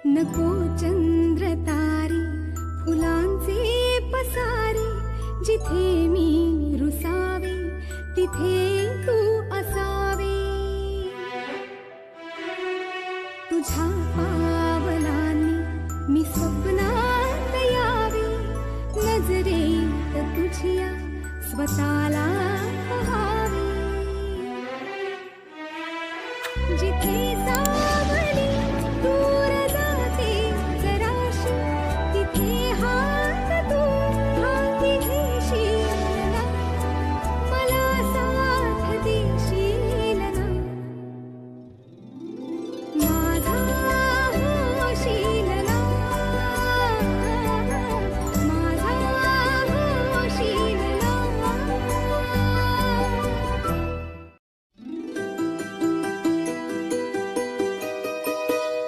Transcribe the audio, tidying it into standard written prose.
नको चंद्र तारे फुलांचे पसारे, जिथे मी रुसावे तिथे तू असावे. तुझ्या पावलांनी मी स्वप्नात यावे, नजरेत तुझ्या स्वतःला